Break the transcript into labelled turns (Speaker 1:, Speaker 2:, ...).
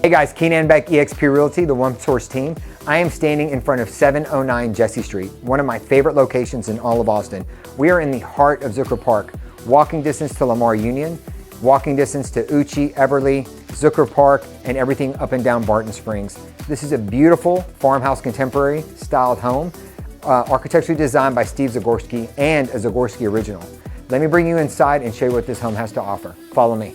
Speaker 1: Hey guys, Kinan Beck, eXp Realty, the One Source team. I am standing in front of 709 Jessie Street, one of my favorite locations in all of Austin. We are in the heart of Zucker Park, walking distance to Lamar Union, walking distance to Uchi, Everly, Zucker Park, and everything up and down Barton Springs. This is a beautiful farmhouse contemporary styled home, architecturally designed by Steve Zagorski and a Zagorski original. Let me bring you inside and show you what this home has to offer. Follow me.